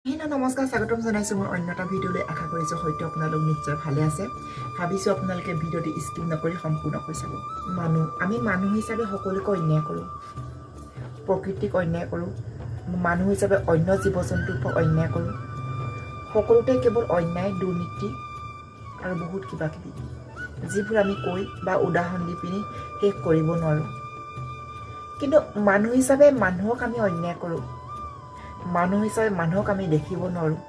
নমস্কাৰ স্বাগতম জনাইছোঁ মোৰ অন্য এটা ভিডিঅ'লৈ আশা কৰিছোঁ হয়তো আপোনালোক নিশ্চয় ভালে আছে ভাবিছোঁ আপোনালোকে ভিডিঅ'টো স্কিপ নকৰি সম্পূৰ্ণকৈ চাব আমি মানুহ হিচাপে সকলোকে অন্যায় কৰোঁ প্ৰকৃতিক অন্যায় কৰোঁ মানুহ হিচাপে অন্য জীৱ জন্তুৰ ওপৰত অন্যায় কৰোঁ সকলোতে কেৱল অন্যায় দুৰ্নীতি আৰু বহুত কিবা কিবি যিবোৰ আমি কৈ বা উদাহৰণ দি পিনি শেষ কৰিব নোৱাৰোঁ কিন্তু মানুহ হিচাপে মানুহক আমি অন্যায় কৰোঁ মানুহ হিচাপে মানুহক আমি দেখিব নোৱাৰোঁ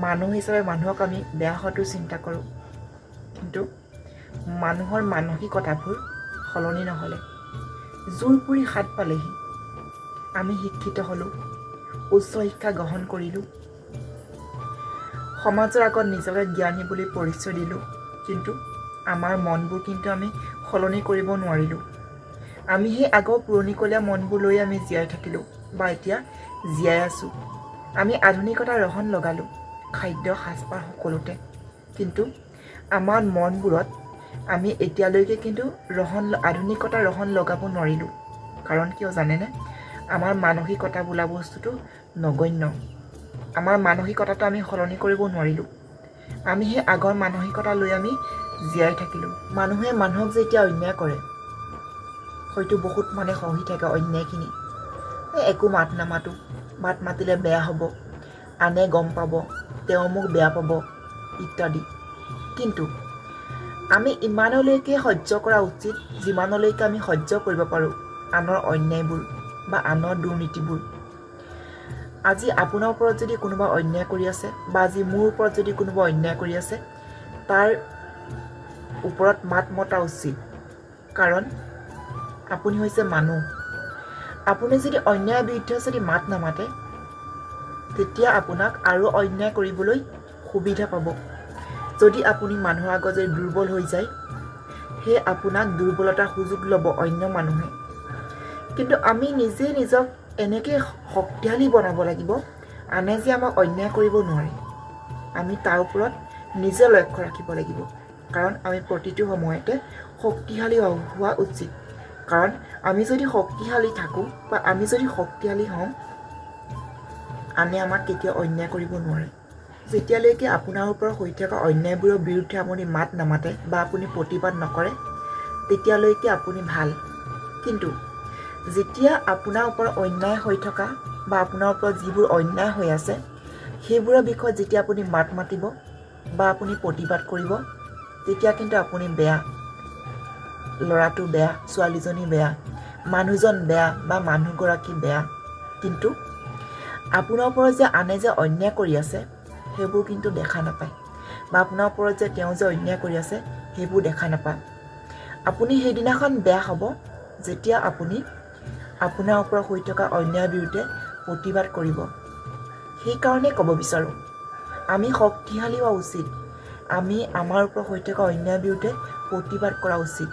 মানুহ হিচাপে মানুহক আমি বেয়া হোৱাটো চিন্তা কৰোঁ কিন্তু মানুহৰ মানসিকতাবোৰ সলনি নহ'লে জোৰ পুৰি হাত পালেহি আমি শিক্ষিত হ'লোঁ উচ্চ শিক্ষা গ্ৰহণ কৰিলোঁ সমাজৰ আগত নিজকে জ্ঞানী বুলি পৰিচয় দিলোঁ কিন্তু আমাৰ মনবোৰ কিন্তু আমি সলনি কৰিব নোৱাৰিলোঁ আমি সেই আগৰ পুৰণিকলীয়া মনবোৰ লৈ আমি জীয়াই থাকিলোঁ বা এতিয়া জীয়াই আছোঁ আমি আধুনিকতাৰ ৰহণ লগালোঁ খাদ্য সাজপাৰ সকলোতে কিন্তু আমাৰ মনবোৰত আমি এতিয়ালৈকে কিন্তু আধুনিকতাৰ ৰহণ লগাব নোৱাৰিলোঁ কাৰণ কিয় জানেনে আমাৰ মানসিকতা বোলা বস্তুটো নগণ্য আমাৰ মানসিকতাটো আমি সলনি কৰিব নোৱাৰিলোঁ আমি সেই আগৰ মানসিকতা লৈ আমি জীয়াই থাকিলোঁ মানুহে মানুহক যেতিয়া অন্যায় কৰে হয়তো বহুত মানে সহি থাকে অন্যায়খিনি একো মাত নামাতোঁ মাত মাতিলে বেয়া হ'ব আনে গম পাব তেওঁ মোক বেয়া পাব ইত্যাদি কিন্তু আমি ইমানলৈকে সহ্য কৰা উচিত যিমানলৈকে আমি সহ্য কৰিব পাৰোঁ আনৰ অন্যায়বোৰ বা আনৰ দুৰ্নীতিবোৰ আজি আপোনাৰ ওপৰত যদি কোনোবা অন্যায় কৰি আছে বা আজি মোৰ ওপৰত যদি কোনোবা অন্যায় কৰি আছে তাৰ ওপৰত মাত মতা উচিত কাৰণ আপুনি হৈছে মানুহ আপুনি যদি অন্যায়ৰ বিৰুদ্ধে যদি মাত নামাতে তেতিয়া আপোনাক আৰু অন্যায় কৰিবলৈ সুবিধা পাব যদি আপুনি মানুহৰ আগত যদি দুৰ্বল হৈ যায় সেই আপোনাক দুৰ্বলতাৰ সুযোগ ল'ব অন্য মানুহে কিন্তু আমি নিজে নিজক এনেকৈ শক্তিশালী বনাব লাগিব আনে যে আমাক অন্যায় কৰিব নোৱাৰে আমি তাৰ ওপৰত নিজে লক্ষ্য ৰাখিব লাগিব কাৰণ আমি প্ৰতিটো সময়তে শক্তিশালী হোৱা উচিত কাৰণ আমি যদি শক্তিশালী থাকোঁ বা আমি যদি শক্তিশালী হওঁ আনে আমাক কেতিয়াও অন্যায় কৰিব নোৱাৰে যেতিয়ালৈকে আপোনাৰ ওপৰত হৈ থকা অন্যায়বোৰৰ বিৰুদ্ধে আপুনি মাত নামাতে বা আপুনি প্ৰতিবাদ নকৰে তেতিয়ালৈকে আপুনি ভাল কিন্তু যেতিয়া আপোনাৰ ওপৰত অন্যায় হৈ থকা বা আপোনাৰ ওপৰত যিবোৰ অন্যায় হৈ আছে সেইবোৰৰ বিষয়ত যেতিয়া আপুনি মাত মাতিব বা আপুনি প্ৰতিবাদ কৰিব তেতিয়া কিন্তু আপুনি বেয়া ল'ৰাটো বেয়া ছোৱালীজনী বেয়া মানুহজন বেয়া বা মানুহগৰাকী বেয়া কিন্তু আপোনাৰ ওপৰত যে আনে যে অন্যায় কৰি আছে সেইবোৰ কিন্তু দেখা নাপায় বা আপোনাৰ ওপৰত যে তেওঁ যে অন্যায় কৰি আছে সেইবোৰ দেখা নাপায় আপুনি সেইদিনাখন বেয়া হ'ব যেতিয়া আপুনি আপোনাৰ ওপৰত হৈ থকা অন্যায়ৰ বিৰুদ্ধে প্ৰতিবাদ কৰিব সেইকাৰণে ক'ব বিচাৰোঁ আমি শক্তিশালী হোৱা উচিত আমি আমাৰ ওপৰত হৈ থকা অন্যায়ৰ বিৰুদ্ধে প্ৰতিবাদ কৰা উচিত